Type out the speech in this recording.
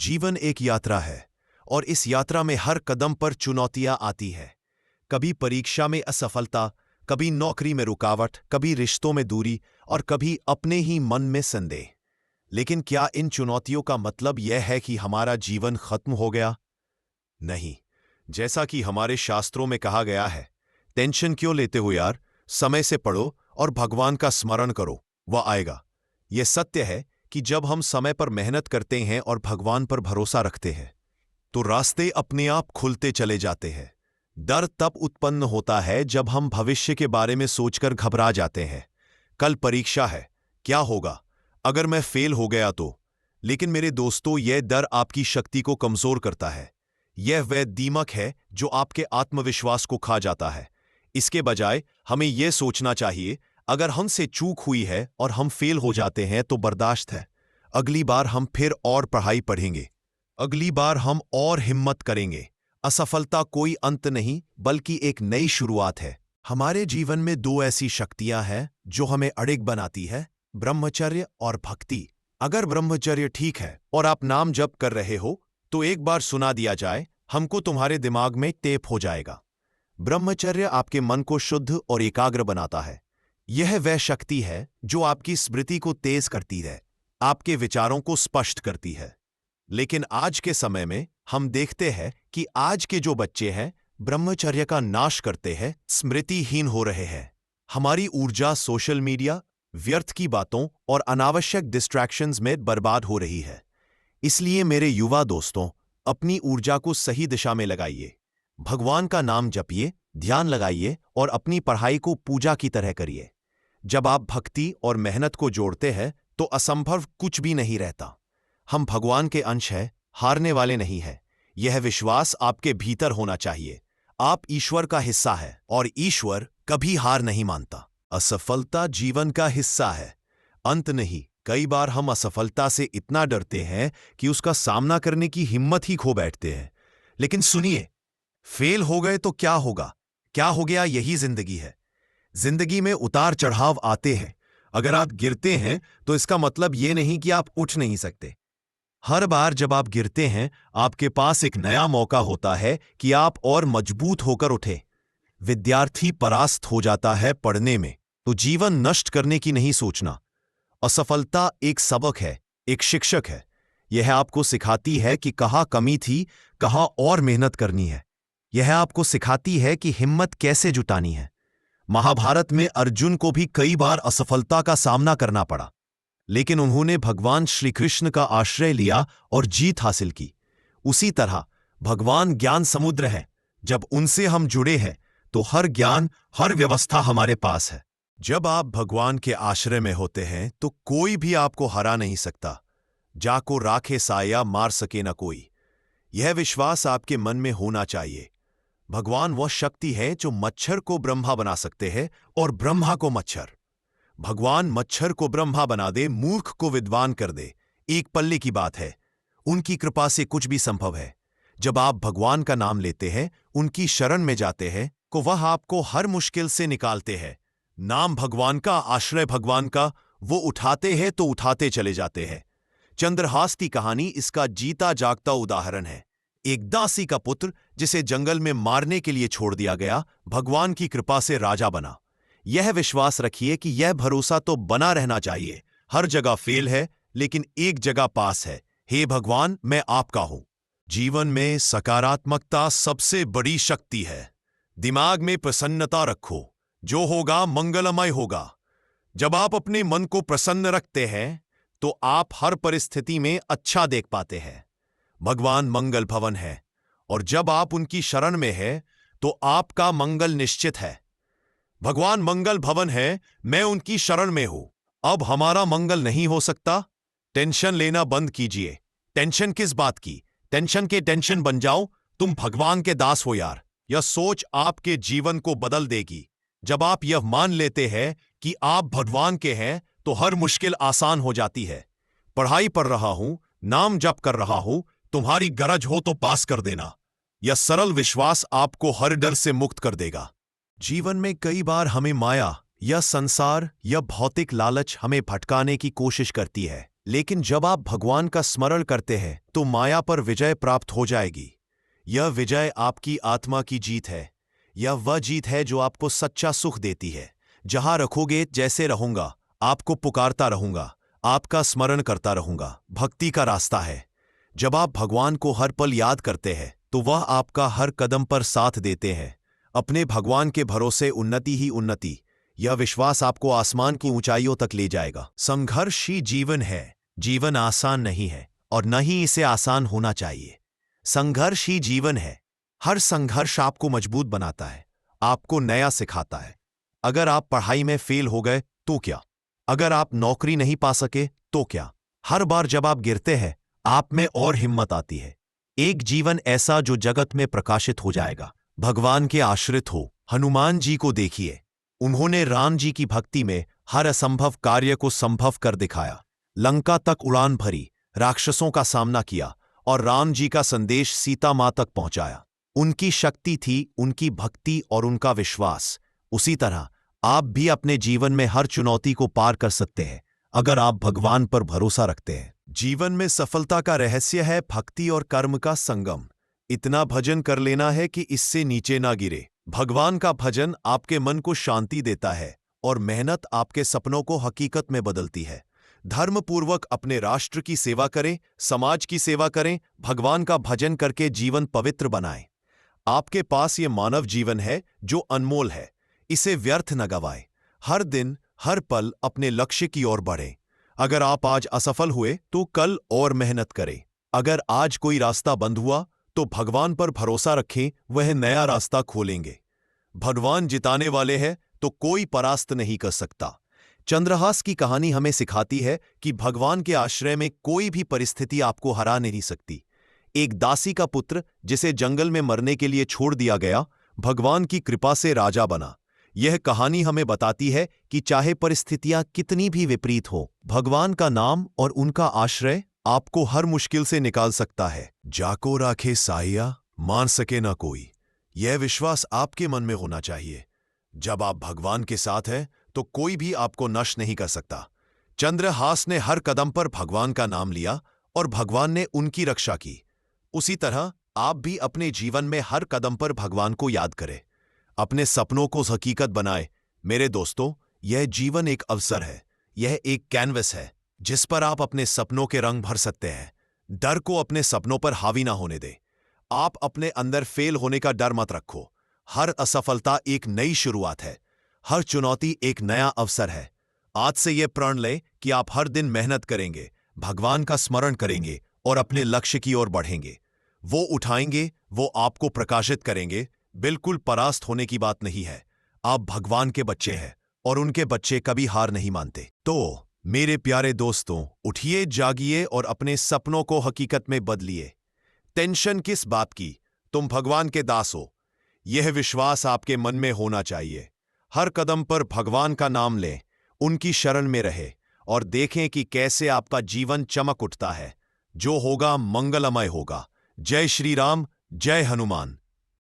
जीवन एक यात्रा है और इस यात्रा में हर कदम पर चुनौतियां आती है। कभी परीक्षा में असफलता, कभी नौकरी में रुकावट, कभी रिश्तों में दूरी और कभी अपने ही मन में संदेह। लेकिन क्या इन चुनौतियों का मतलब यह है कि हमारा जीवन खत्म हो गया? नहीं। जैसा कि हमारे शास्त्रों में कहा गया है, टेंशन क्यों लेते हो यार, समय से पढ़ो और भगवान का स्मरण करो, वह आएगा। यह सत्य है कि जब हम समय पर मेहनत करते हैं और भगवान पर भरोसा रखते हैं तो रास्ते अपने आप खुलते चले जाते हैं। डर तब उत्पन्न होता है जब हम भविष्य के बारे में सोचकर घबरा जाते हैं। कल परीक्षा है, क्या होगा अगर मैं फेल हो गया तो? लेकिन मेरे दोस्तों, यह डर आपकी शक्ति को कमजोर करता है। यह वह दीमक है जो आपके आत्मविश्वास को खा जाता है। इसके बजाय हमें यह सोचना चाहिए, अगर हमसे चूक हुई है और हम फेल हो जाते हैं तो बर्दाश्त है। अगली बार हम फिर और पढ़ाई पढ़ेंगे, अगली बार हम और हिम्मत करेंगे। असफलता कोई अंत नहीं बल्कि एक नई शुरुआत है। हमारे जीवन में दो ऐसी शक्तियां हैं जो हमें अड़िग बनाती है, ब्रह्मचर्य और भक्ति। अगर ब्रह्मचर्य ठीक है और आप नाम जप कर रहे हो तो एक बार सुना दिया जाए, हमको तुम्हारे दिमाग में टेप हो जाएगा। ब्रह्मचर्य आपके मन को शुद्ध और एकाग्र बनाता है। यह वह शक्ति है जो आपकी स्मृति को तेज करती है, आपके विचारों को स्पष्ट करती है। लेकिन आज के समय में हम देखते हैं कि आज के जो बच्चे हैं ब्रह्मचर्य का नाश करते हैं, स्मृतिहीन हो रहे हैं। हमारी ऊर्जा सोशल मीडिया, व्यर्थ की बातों और अनावश्यक डिस्ट्रैक्शंस में बर्बाद हो रही है। इसलिए मेरे युवा दोस्तों, अपनी ऊर्जा को सही दिशा में लगाइए। भगवान का नाम जपिए, ध्यान लगाइए और अपनी पढ़ाई को पूजा की तरह करिए। जब आप भक्ति और मेहनत को जोड़ते हैं तो असंभव कुछ भी नहीं रहता। हम भगवान के अंश हैं, हारने वाले नहीं हैं। यह विश्वास आपके भीतर होना चाहिए। आप ईश्वर का हिस्सा है और ईश्वर कभी हार नहीं मानता। असफलता जीवन का हिस्सा है, अंत नहीं। कई बार हम असफलता से इतना डरते हैं कि उसका सामना करने की हिम्मत ही खो बैठते हैं। लेकिन सुनिए, फेल हो गए तो क्या होगा? क्या हो गया, यही जिंदगी है। जिंदगी में उतार चढ़ाव आते हैं। अगर आप गिरते हैं तो इसका मतलब यह नहीं कि आप उठ नहीं सकते। हर बार जब आप गिरते हैं, आपके पास एक नया मौका होता है कि आप और मजबूत होकर उठे। विद्यार्थी परास्त हो जाता है पढ़ने में तो जीवन नष्ट करने की नहीं सोचना। असफलता एक सबक है, एक शिक्षक है। यह आपको सिखाती है कि कहाँ कमी थी, कहाँ और मेहनत करनी है। यह आपको सिखाती है कि हिम्मत कैसे जुटानी है। महाभारत में अर्जुन को भी कई बार असफलता का सामना करना पड़ा, लेकिन उन्होंने भगवान श्री कृष्ण का आश्रय लिया और जीत हासिल की। उसी तरह भगवान ज्ञान समुद्र है। जब उनसे हम जुड़े हैं तो हर ज्ञान, हर व्यवस्था हमारे पास है। जब आप भगवान के आश्रय में होते हैं तो कोई भी आपको हरा नहीं सकता। जाको राखे साया, मार सके न कोई। यह विश्वास आपके मन में होना चाहिए। भगवान वह शक्ति है जो मच्छर को ब्रह्मा बना सकते हैं और ब्रह्मा को मच्छर। भगवान मच्छर को ब्रह्मा बना दे, मूर्ख को विद्वान कर दे, एक पल्ले की बात है। उनकी कृपा से कुछ भी संभव है। जब आप भगवान का नाम लेते हैं, उनकी शरण में जाते हैं, तो वह आपको हर मुश्किल से निकालते हैं। नाम भगवान का, आश्रय भगवान का, वो उठाते हैं तो उठाते चले जाते हैं। चंद्रहास की कहानी इसका जीता जागता उदाहरण है। एक दासी का पुत्र जिसे जंगल में मारने के लिए छोड़ दिया गया, भगवान की कृपा से राजा बना। यह विश्वास रखिए कि यह भरोसा तो बना रहना चाहिए। हर जगह फेल है लेकिन एक जगह पास है। हे भगवान, मैं आपका हूं। जीवन में सकारात्मकता सबसे बड़ी शक्ति है। दिमाग में प्रसन्नता रखो, जो होगा मंगलमय होगा। जब आप अपने मन को प्रसन्न रखते हैं तो आप हर परिस्थिति में अच्छा देख पाते हैं। भगवान मंगल भवन है और जब आप उनकी शरण में हैं तो आपका मंगल निश्चित है। भगवान मंगल भवन है, मैं उनकी शरण में हूं। अब हमारा मंगल नहीं हो सकता? टेंशन लेना बंद कीजिए। टेंशन किस बात की? टेंशन के टेंशन बन जाओ, तुम भगवान के दास हो यार। यह सोच आपके जीवन को बदल देगी। जब आप यह मान लेते हैं कि आप भगवान के हैं तो हर मुश्किल आसान हो जाती है। पढ़ाई पढ़ रहा हूं, नाम जप कर रहा हूं, तुम्हारी गरज हो तो पास कर देना। यह सरल विश्वास आपको हर डर से मुक्त कर देगा। जीवन में कई बार हमें माया या संसार या भौतिक लालच हमें भटकाने की कोशिश करती है, लेकिन जब आप भगवान का स्मरण करते हैं तो माया पर विजय प्राप्त हो जाएगी। यह विजय आपकी आत्मा की जीत है। यह वह जीत है जो आपको सच्चा सुख देती है। जहां रखोगे जैसे रहूंगा, आपको पुकारता रहूंगा, आपका स्मरण करता रहूंगा, भक्ति का रास्ता है। जब आप भगवान को हर पल याद करते हैं तो वह आपका हर कदम पर साथ देते हैं। अपने भगवान के भरोसे उन्नति ही उन्नति। यह विश्वास आपको आसमान की ऊंचाइयों तक ले जाएगा। संघर्ष ही जीवन है। जीवन आसान नहीं है और न ही इसे आसान होना चाहिए। संघर्ष ही जीवन है। हर संघर्ष आपको मजबूत बनाता है, आपको नया सिखाता है। अगर आप पढ़ाई में फेल हो गए तो क्या? अगर आप नौकरी नहीं पा सके तो क्या? हर बार जब आप गिरते हैं, आप में और हिम्मत आती है। एक जीवन ऐसा जो जगत में प्रकाशित हो जाएगा। भगवान के आश्रित हो, हनुमान जी को देखिए। उन्होंने राम जी की भक्ति में हर असंभव कार्य को संभव कर दिखाया। लंका तक उड़ान भरी, राक्षसों का सामना किया और राम जी का संदेश सीता मां तक पहुंचाया। उनकी शक्ति थी उनकी भक्ति और उनका विश्वास। उसी तरह आप भी अपने जीवन में हर चुनौती को पार कर सकते हैं अगर आप भगवान पर भरोसा रखते हैं। जीवन में सफलता का रहस्य है भक्ति और कर्म का संगम। इतना भजन कर लेना है कि इससे नीचे ना गिरे। भगवान का भजन आपके मन को शांति देता है और मेहनत आपके सपनों को हकीकत में बदलती है। धर्मपूर्वक अपने राष्ट्र की सेवा करें, समाज की सेवा करें, भगवान का भजन करके जीवन पवित्र बनाएं। आपके पास ये मानव जीवन है जो अनमोल है, इसे व्यर्थ न गवाएं। हर दिन हर पल अपने लक्ष्य की ओर बढ़ें। अगर आप आज असफल हुए तो कल और मेहनत करें। अगर आज कोई रास्ता बंद हुआ तो भगवान पर भरोसा रखें, वह नया रास्ता खोलेंगे। भगवान जिताने वाले हैं तो कोई परास्त नहीं कर सकता। चंद्रहास की कहानी हमें सिखाती है कि भगवान के आश्रय में कोई भी परिस्थिति आपको हरा नहीं सकती। एक दासी का पुत्र जिसे जंगल में मरने के लिए छोड़ दिया गया, भगवान की कृपा से राजा बना। यह कहानी हमें बताती है कि चाहे परिस्थितियां कितनी भी विपरीत हो, भगवान का नाम और उनका आश्रय आपको हर मुश्किल से निकाल सकता है। जाको राखे साहिया, मान सके ना कोई। यह विश्वास आपके मन में होना चाहिए। जब आप भगवान के साथ हैं तो कोई भी आपको नष्ट नहीं कर सकता। चंद्रहास ने हर कदम पर भगवान का नाम लिया और भगवान ने उनकी रक्षा की। उसी तरह आप भी अपने जीवन में हर कदम पर भगवान को याद करें, अपने सपनों को हकीकत बनाए। मेरे दोस्तों, यह जीवन एक अवसर है। यह एक कैनवस है जिस पर आप अपने सपनों के रंग भर सकते हैं। डर को अपने सपनों पर हावी ना होने दें। आप अपने अंदर फेल होने का डर मत रखो। हर असफलता एक नई शुरुआत है। हर चुनौती एक नया अवसर है। आज से यह प्रण लें कि आप हर दिन मेहनत करेंगे, भगवान का स्मरण करेंगे और अपने लक्ष्य की ओर बढ़ेंगे। वो उठाएंगे, वो आपको प्रकाशित करेंगे। बिल्कुल परास्त होने की बात नहीं है। आप भगवान के बच्चे हैं और उनके बच्चे कभी हार नहीं मानते। तो मेरे प्यारे दोस्तों, उठिए, जागिए और अपने सपनों को हकीकत में बदलिए। टेंशन किस बात की? तुम भगवान के दास हो। यह विश्वास आपके मन में होना चाहिए। हर कदम पर भगवान का नाम लें, उनकी शरण में रहे और देखें कि कैसे आपका जीवन चमक उठता है। जो होगा मंगलमय होगा। जय श्री राम, जय हनुमान।